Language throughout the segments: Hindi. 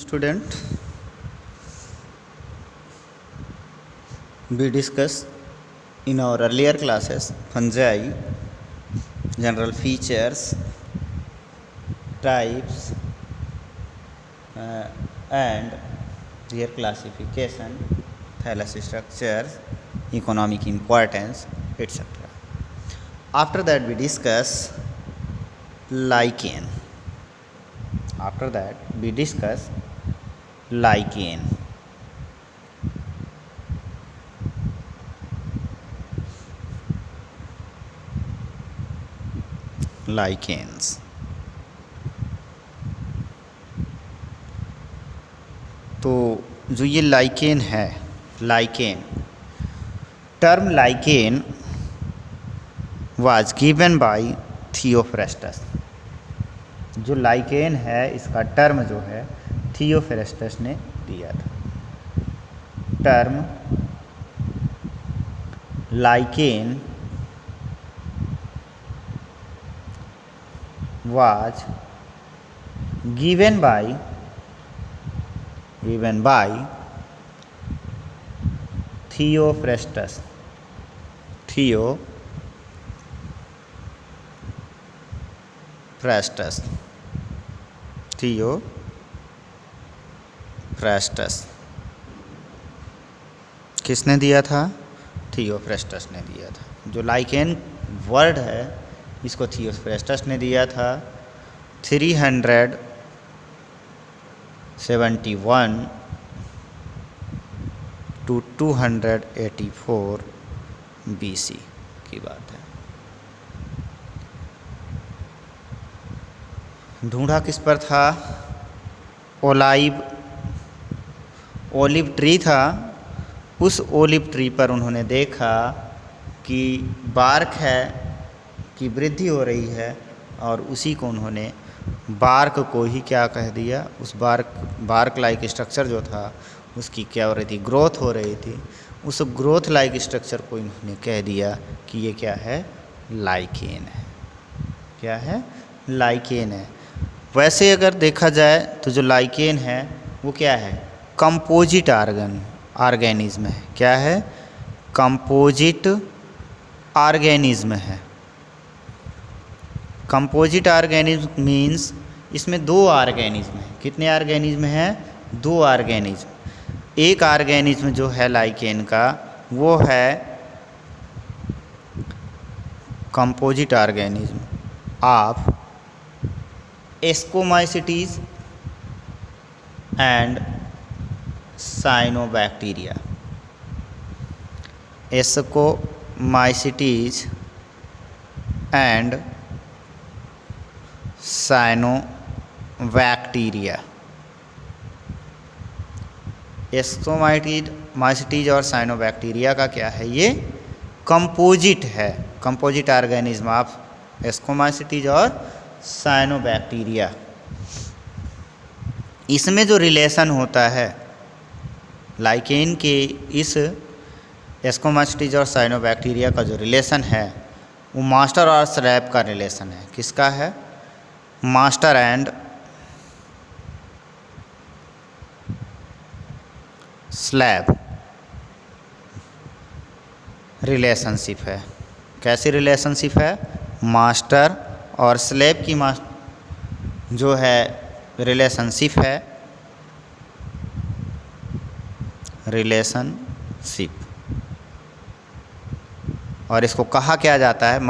Student, we discussed in our earlier classes fungi, general features, types, and their classification, thallus structures, economic importance, etc. After that we discuss lichen. After that we discuss lichen. Lichens. तो जो ये लाइकेन है, lichen term lichen was given by Theophrastus. जो लाइकेन है इसका टर्म जो है थियोफ्रेस्टस ने दिया था। Term lichen was given by Theophrastus. किसने दिया था? थियोफ्रेस्टस ने दिया था। जो लाइकेन वर्ड है इसको थियोफ्रेस्टस ने दिया था 371 to 284 BC की बात है। ढूंढा किस पर था? ओलिव ट्री था। उस ओलिव ट्री पर उन्होंने देखा कि बार्क है की वृद्धि हो रही है और उसी को उन्होंने बार्क को ही क्या कह दिया? उस बार्क लाइक स्ट्रक्चर जो था उसकी क्या हो रही थी? ग्रोथ हो रही थी। उस ग्रोथ लाइक स्ट्रक्चर को इन्होंने कह दिया कि ये क्या है? लाइकेन है। क्या है? लाइकेन है। वैसे अगर देखा जाए तो जो लाइकेन है वो क्या है? कंपोजिट ऑर्गेनिज्म है। क्या है? कंपोजिट ऑर्गेनिज्म है। कंपोजिट ऑर्गेनिज्म मीन्स इसमें दो ऑर्गेनिज्म हैं। कितने ऑर्गेनिज्म हैं? दो ऑर्गेनिज्म। एक ऑर्गेनिज्म जो है लाइकेन का वो है composite organism of ascomycetes and cyanobacteria. Ascomycetes and cyanobacteria. Ascomycetes और साइनोबैक्टीरिया का क्या है? ये कंपोजिट है। कंपोजिट ऑर्गेनिज्म ऑफ एस्कोमाइसिटीज और साइनोबैक्टीरिया। इसमें जो रिलेशन होता है लाइकेन के इस एस्कोमाइसिटीज और साइनोबैक्टीरिया का जो रिलेशन है वो मास्टर और स्लैब का रिलेशन है। किसका है? मास्टर एंड स्लैब रिलेशनशिप है। कैसी रिलेशनशिप है? मास्टर और स्लैब की जो है रिलेशनशिप है, रिलेशनशिप। और इसको कहा क्या जाता है?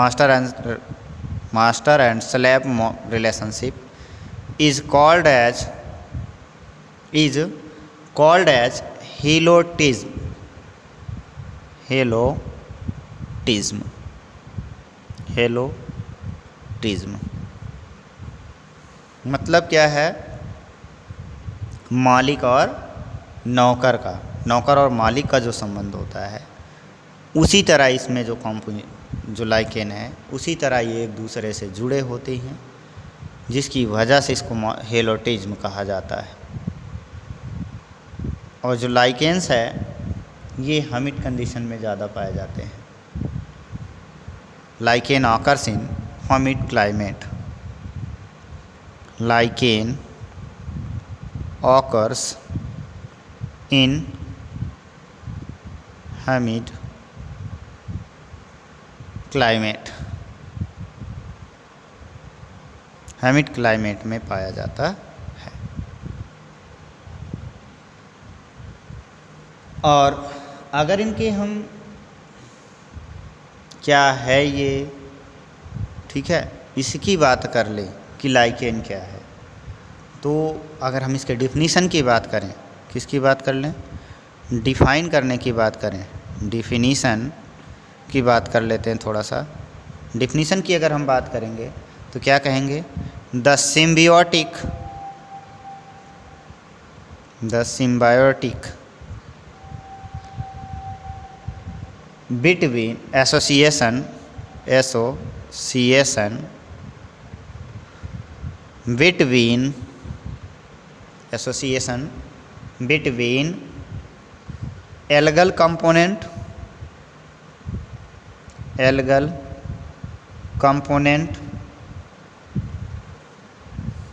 Master and slab relationship is called as helotism. मतलब क्या है? मालिक और नौकर का, नौकर और मालिक का जो संबंध होता है उसी तरह इसमें जो लाइकेन है उसी तरह ये एक दूसरे से जुड़े होते हैं, जिसकी वजह से इसको हेलोटिज्म कहा जाता है। और जो लाइकेन्स है ये हमिड कंडीशन में ज़्यादा पाए जाते हैं। lichen occurs in humid climate. Lichen occurs in humid climate, humid climate में पाया जाता है। और अगर इनके हम क्या है ये, ठीक है, इसकी बात कर ले कि लाइकेन क्या है, तो अगर हम इसके डिफिनीशन की बात करें, किसकी बात कर लें, डिफाइन करने की बात करें, डिफिनीशन की बात कर लेते हैं थोड़ा सा। डिफिनीशन की अगर हम बात करेंगे तो क्या कहेंगे, the symbiotic between association between algal component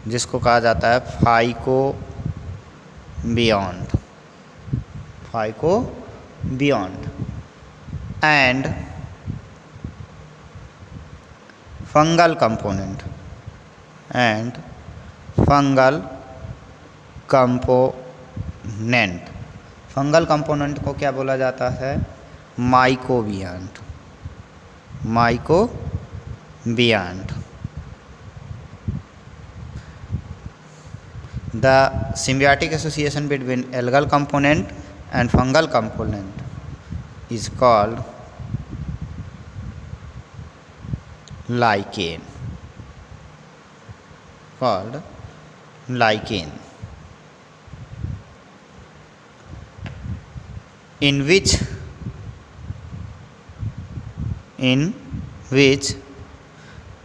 जिसको कहा जाता है phycobiont and fungal component fungal component को क्या बोला जाता है, mycobiont. The symbiotic association between algal component and fungal component is called lichen, in which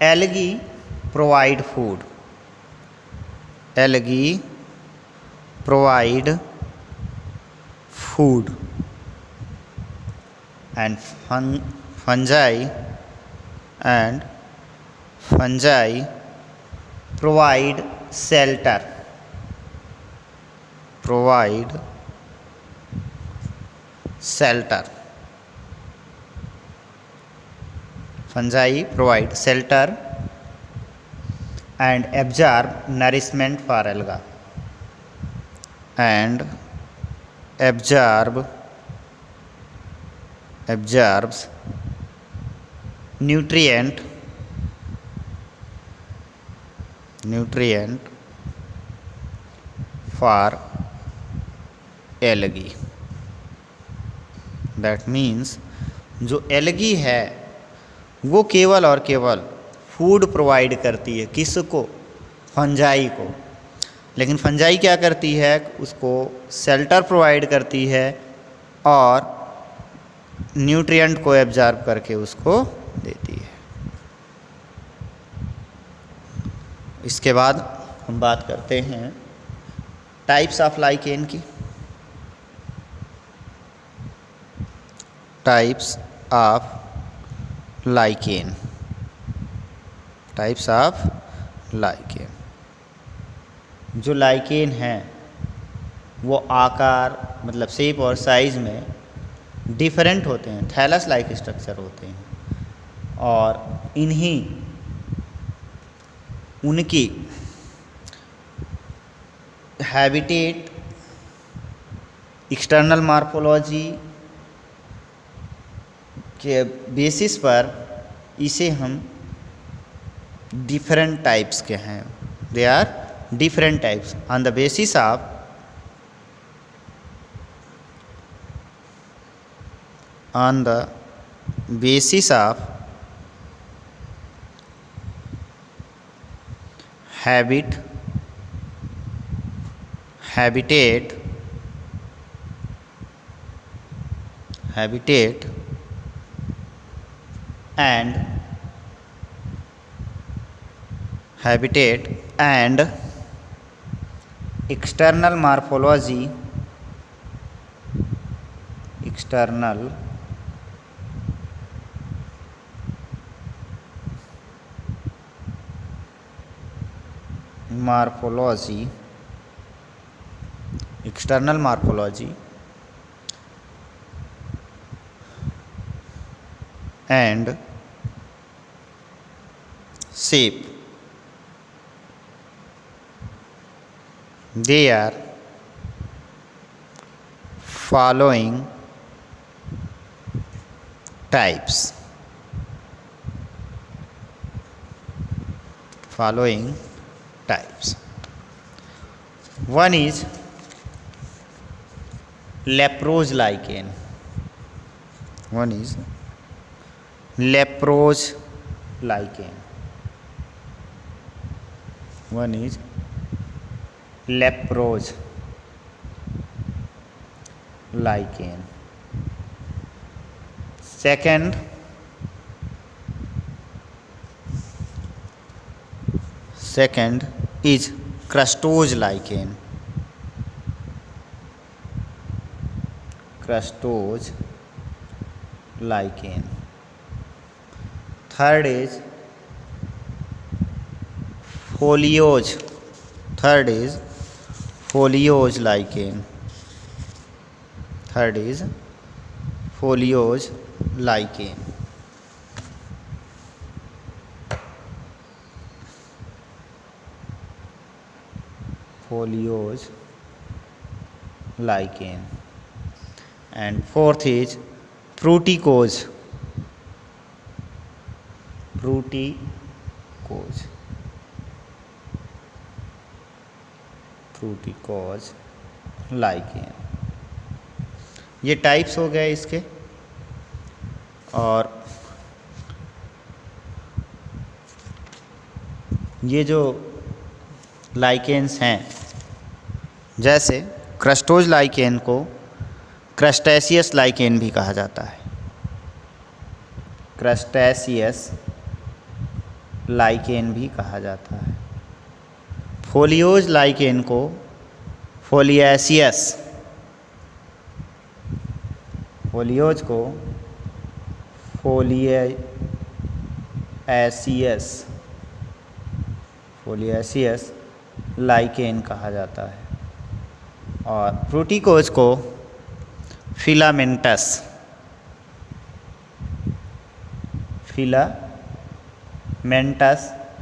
algae provide food, and fungi provide shelter, fungi provide shelter and absorb nourishment for alga, and absorbs nutrient for algae। That means जो एलगी है वो केवल और केवल फूड प्रोवाइड करती है, किसको, फंजाई को, लेकिन फंजाई क्या करती है, उसको शेल्टर प्रोवाइड करती है और न्यूट्रिएंट को एब्जॉर्ब करके उसको देती है। इसके बाद हम बात करते हैं टाइप्स ऑफ लाइकेन की। टाइप्स ऑफ लाइकेन जो लाइकेन हैं वो आकार मतलब शेप और साइज़ में डिफरेंट होते हैं, थैलस लाइक स्ट्रक्चर होते हैं और उनकी हैबिटेट, एक्सटर्नल मॉर्फोलॉजी के बेसिस पर इसे हम डिफरेंट टाइप्स के हैं। They are different types on the basis of habitat and external morphology, external morphology and shape. They are following types. Following types. One is leprous lichen. One is leprous lichen. One is leprous lichen. Second is crustose lichen. Crustose lichen. Third is foliose. Third is foliose lichen. Third is foliose lichen. Foliose lichen. And fourth is fruticose. Fruticose. Fruticose lichen. ये टाइप्स हो गए इसके। और ये जो लाइकेन्स हैं, जैसे क्रस्टोज लाइकेन को क्रस्टेशियस लाइकेन भी कहा जाता है। क्रस्टेशियस लाइकेन भी कहा जाता है। फोलियोज लाइकेन को फोलिएसियस, फोलियोज को फोलिएसियस लाइकेन कहा जाता है। और फ्रूटिकोज को फिलामेंटस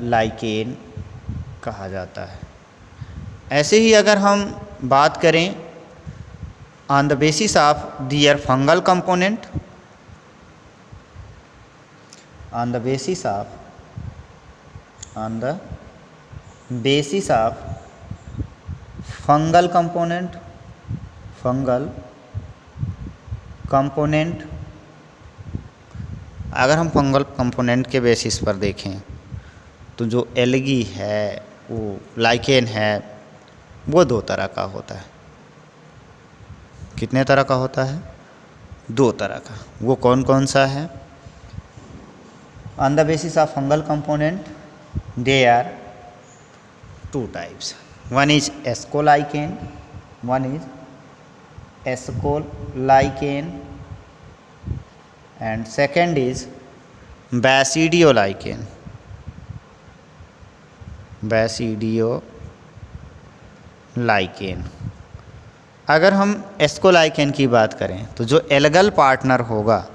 लाइकेन कहा जाता है। ऐसे ही अगर हम बात करें on the basis of their fungal component, on the basis of fungal component, अगर हम फंगल कंपोनेंट के बेसिस पर देखें तो जो एल्गी है, वो लाइकेन है, वो दो तरह का होता है। कितने तरह का होता है? दो तरह का। वो कौन कौन सा है? On the basis of fungal component they are two types. One is ascolichen, and second is basidiolaicane. अगर हम एस्कोलाइकेन की बात करें तो जो एल्गल पार्टनर होगा,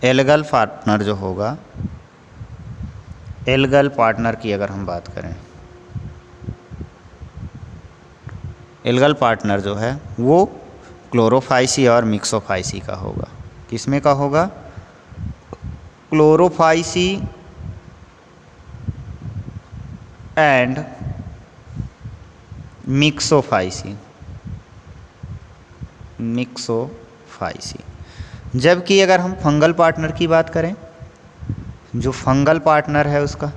एल्गल पार्टनर जो होगा, एल्गल पार्टनर की अगर हम बात करें, एल्गल पार्टनर जो है वो क्लोरोफाइसी और मिक्सोफाइसी का होगा। किसमें का होगा? Chlorophyceae and Myxophyceae. जबकि अगर हम फंगल पार्टनर की बात करें, जो फंगल पार्टनर है उसका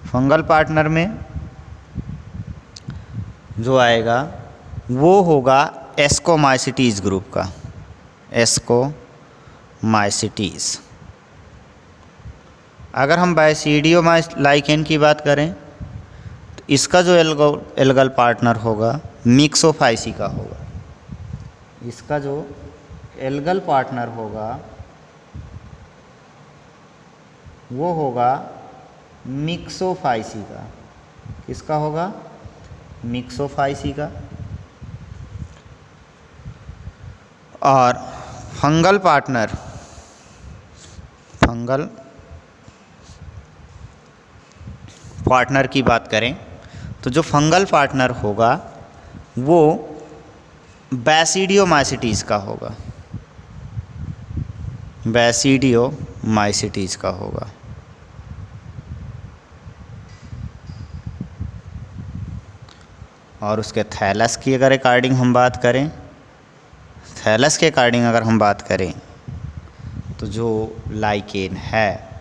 फंगल पार्टनर में जो आएगा वो होगा एस्कोमाइसिटीज़ ग्रुप का, एस्कोमाइसिटीज़। अगर हम बासिडियोलाइकेन की बात करें तो इसका जो एल्गल पार्टनर होगा मिक्सोफाइसी का होगा। इसका जो एल्गल पार्टनर होगा वो होगा मिक्सोफाइसी का। किसका होगा? मिक्सोफाइसी का। और फंगल पार्टनर की बात करें तो जो फंगल पार्टनर होगा वो बैसिडियोमाइसिटीज का होगा। बैसिडियोमाइसिटीज का होगा। और उसके थैलस की अगर अकॉर्डिंग हम बात करें, थैलस के अकॉर्डिंग अगर हम बात करें तो जो लाइकेन है,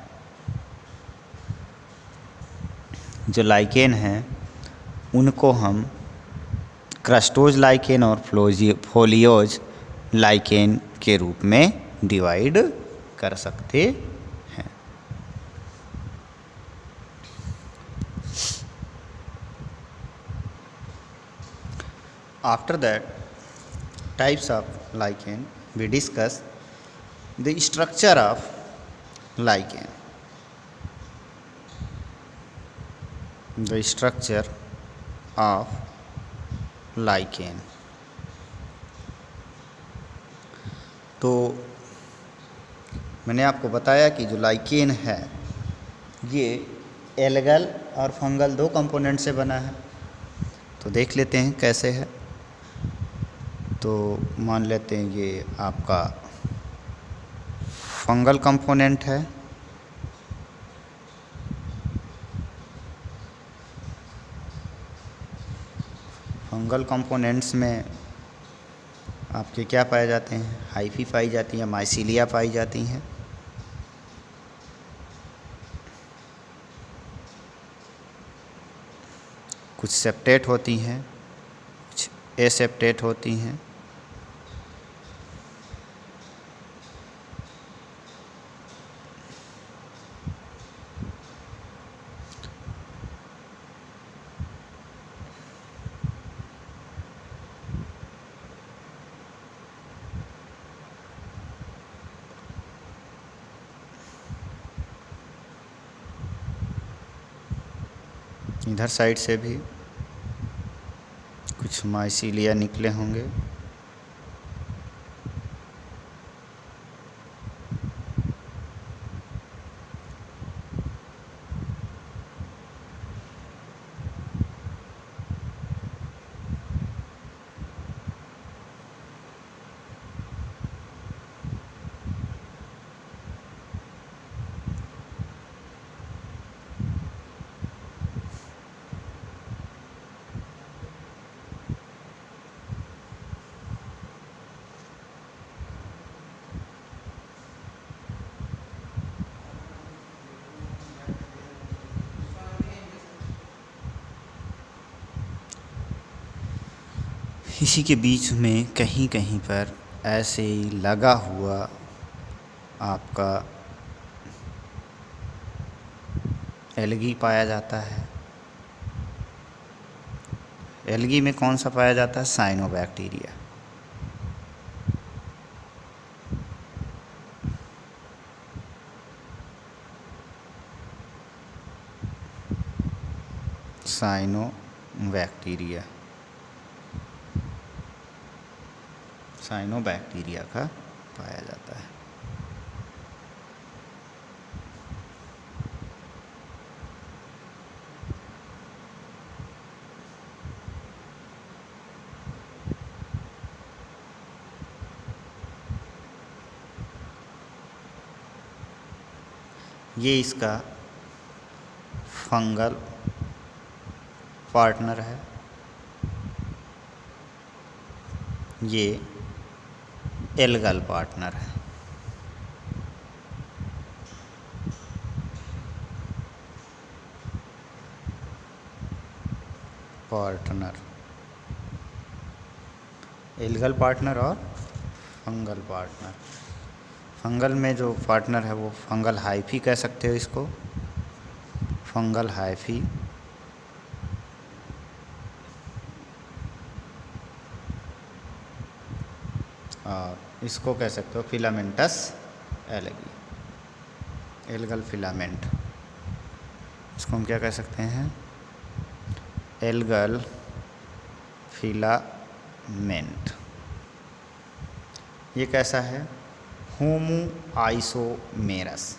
जो लाइकेन हैं उनको हम क्रस्टोज लाइकेन और फोलियोज लाइकेन के रूप में डिवाइड कर सकते हैं। After that types of lichen, we discuss the structure of lichen. The structure of lichen. तो मैंने आपको बताया कि जो लाइकेन है ये एल्गल और फंगल दो कंपोनेंट से बना है। तो देख लेते हैं कैसे है। तो मान लेते हैं ये आपका फंगल कंपोनेंट है। फंगल कंपोनेंट्स में आपके क्या पाए जाते हैं? हाइफी पाई जाती है, माइसीलिया पाई जाती हैं। कुछ सेप्टेट होती हैं, कुछ एसेप्टेट होती हैं। इधर साइड से भी कुछ माइसीलिया निकले होंगे। इसी के बीच में कहीं कहीं पर ऐसे ही लगा हुआ आपका एल्गी पाया जाता है। एल्गी में कौन सा पाया जाता है? साइनोबैक्टीरिया। साइनोबैक्टीरिया, साइनोबैक्टीरिया का पाया जाता है। ये इसका फंगल पार्टनर है। ये एल्गल पार्टनर है। एल्गल पार्टनर और फंगल पार्टनर। फंगल में जो पार्टनर है वो फंगल हाइफी कह सकते हो इसको, फंगल हाइफी। और इसको कह सकते हो फिलामेंटस एल्गी। एल्गल फिलामेंट, इसको हम क्या कह सकते हैं, एल्गल फिलामेंट। ये कैसा है, होमो आइसोमेरस,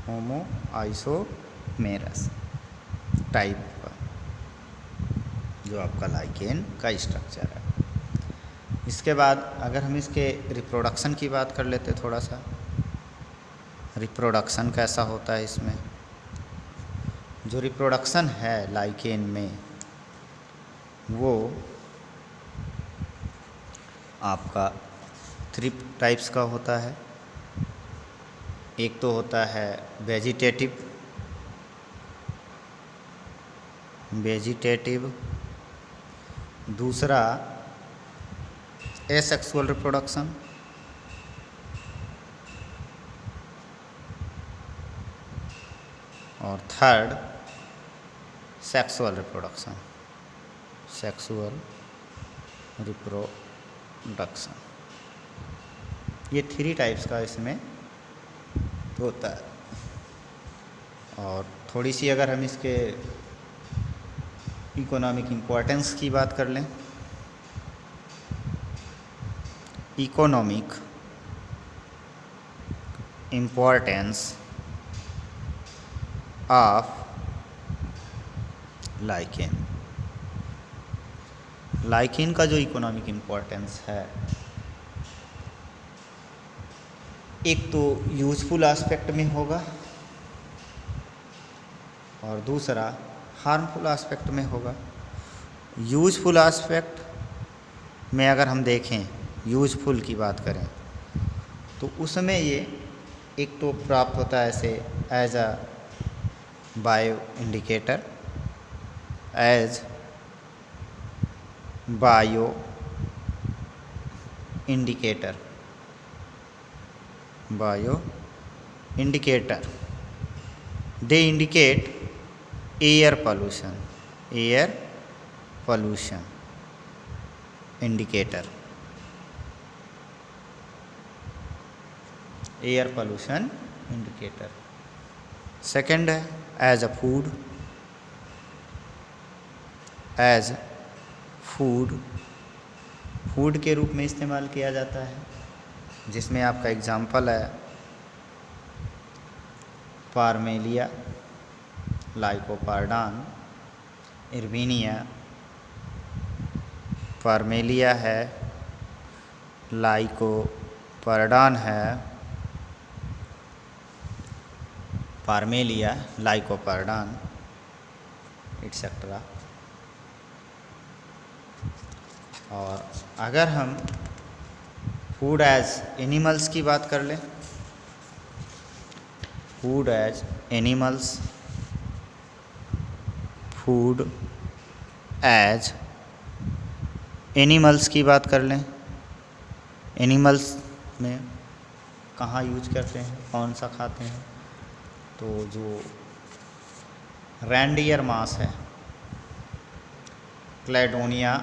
होमो आइसोमेरस टाइप का जो आपका लाइकेन का स्ट्रक्चर है। इसके बाद अगर हम इसके रिप्रोडक्शन की बात कर लेते थोड़ा सा, रिप्रोडक्शन कैसा होता है इसमें। जो रिप्रोडक्शन है लाइकेन में वो आपका 3 टाइप्स का होता है। एक तो होता है वेजिटेटिव, दूसरा एसेक्सुअल रिप्रोडक्शन, और third sexual reproduction, sexual reproduction. ये 3 टाइप्स का इसमें होता है। और थोड़ी सी अगर हम इसके इकोनॉमिक इम्पोर्टेंस की बात कर लें, economic importance of lichen, lichen का जो इकोनॉमिक इम्पोर्टेंस है, एक तो यूजफुल एस्पेक्ट में होगा और दूसरा हार्मफुल एस्पेक्ट में होगा। यूजफुल एस्पेक्ट में अगर हम देखें, यूजफुल की बात करें तो उसमें ये एक तो प्राप्त होता है ऐसे as a bio indicator, as bio indicator, bio indicator, they indicate air pollution, air pollution indicator, air pollution indicator। Second है as a food, as food, food के रूप में इस्तेमाल किया जाता है, जिसमें आपका एग्जाम्पल है पार्मेलिया, लाइकोपार्डान, इर्विनिया। पार्मेलिया है, लाइकोपार्डान है, पार्मेलिया, लाइकोपार्डान एटसेट्रा। और अगर हम फूड एज एनिमल्स की बात कर लें, food as animals, food as animals की बात कर लें, एनिमल्स में कहाँ यूज करते हैं, कौन सा खाते हैं, तो जो रैंडियर मास है, क्लेडोनिया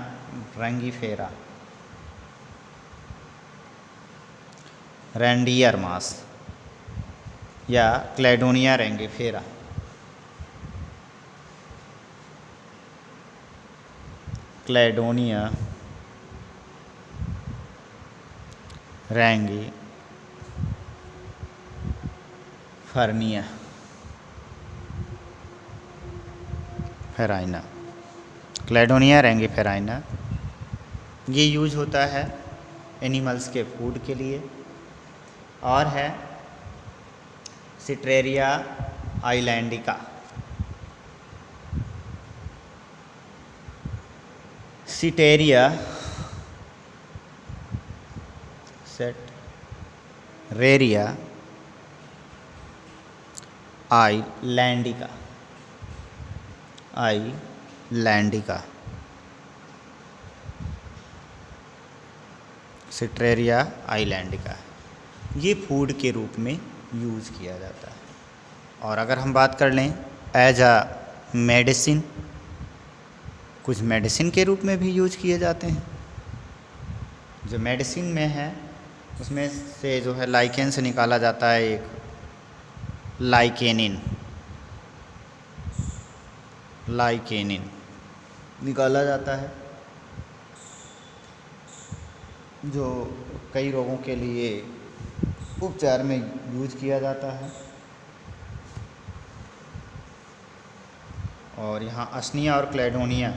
रंगीफेरा, रैंडियर मास या क्लेडोनिया रंगीफेरा, क्लेडोनिया रैंगी फर्निया फेराइना, क्लेडोनिया रैंगीफेराइना, ये यूज होता है एनिमल्स के फूड के लिए। और है सिट्रेरिया आइलैंडिका, सिटेरिया सेटरेरिया आइलैंडिका, आइलैंडिका, सिट्रेरिया आइलैंडिका, ये फूड के रूप में यूज़ किया जाता है। और अगर हम बात कर लें एज अ मेडिसिन, कुछ मेडिसिन के रूप में भी यूज किए जाते हैं। जो मेडिसिन में है उसमें से जो है लाइकेन से निकाला जाता है एक लाइकेनिन निकाला जाता है, जो कई रोगों के लिए उपचार में यूज किया जाता है। और यहाँ असनिया और क्लेडोनिया,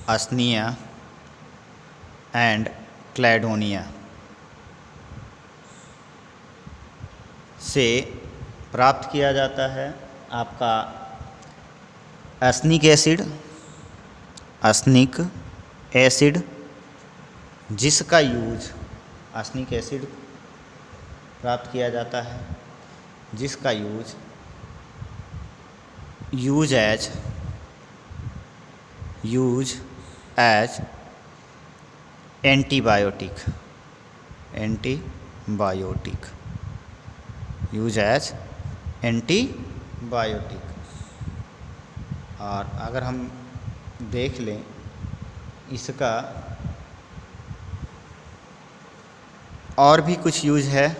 असनिया एंड क्लेडोनिया से प्राप्त किया जाता है आपका असनिक एसिड, जिसका यूज असनिक एसिड प्राप्त किया जाता है, जिसका use as antibiotic use as antibiotic. और अगर हम देख लें इसका और भी कुछ यूज है,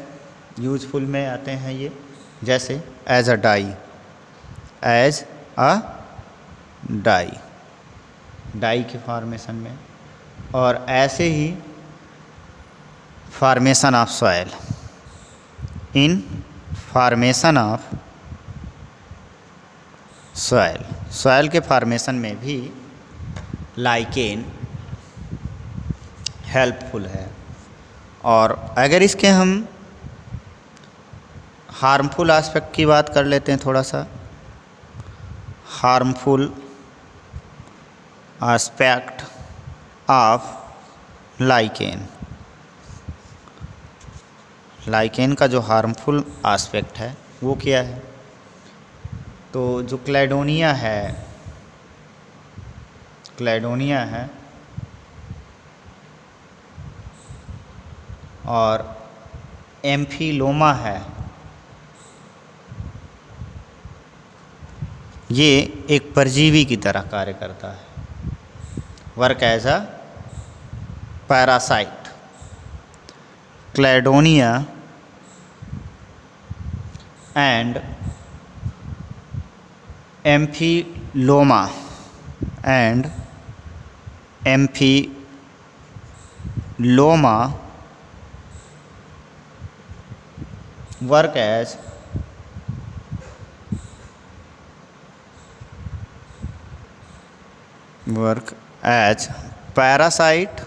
यूजफुल में आते हैं ये, जैसे एज अ डाई के फॉर्मेशन में, और ऐसे ही formation of soil, in formation of soil के फॉर्मेशन में भी लाइकेन हेल्पफुल है। और अगर इसके हम हार्मफुल एस्पेक्ट की बात कर लेते हैं, थोड़ा सा हार्मफुल एस्पेक्ट ऑफ लाइकेन का जो हार्मफुल एस्पेक्ट है वो क्या है? तो जो क्लेडोनिया है और एम्फिलोमा है, ये एक परजीवी की तरह कार्य करता है, work as a parasite. Cladonia and Amphiloma work as parasite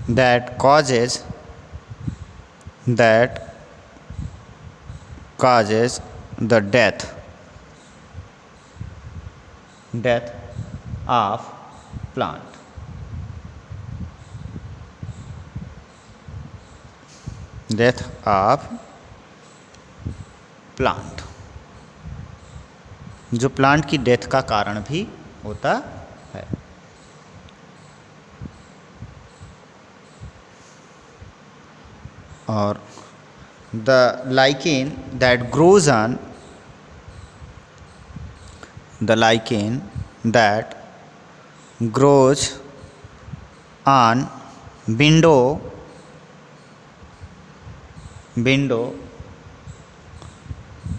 that causes the death of plant. Death of plant, जो प्लांट की डेथ का कारण भी होता है। और the lichen that grows on window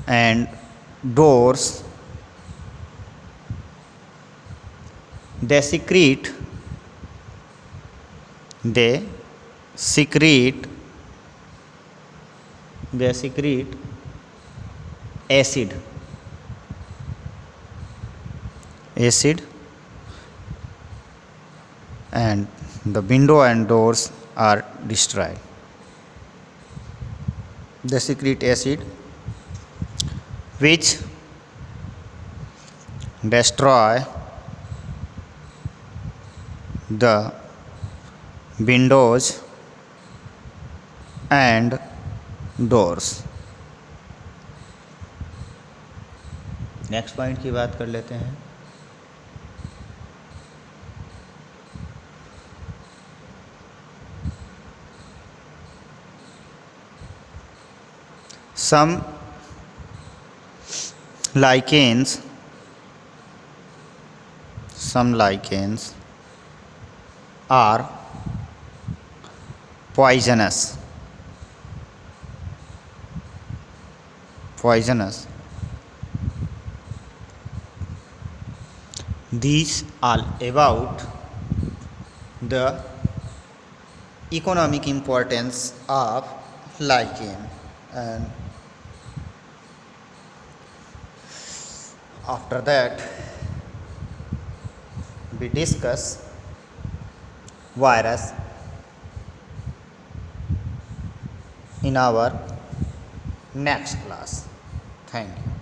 and doors, they secrete acid and the window and doors are destroyed. They secrete acid which destroy the windows and doors. Next point की बात कर लेते हैं। Some lichens are poisonous. These are about the economic importance of lichen, and after that we discuss virus in our next class. Thank you.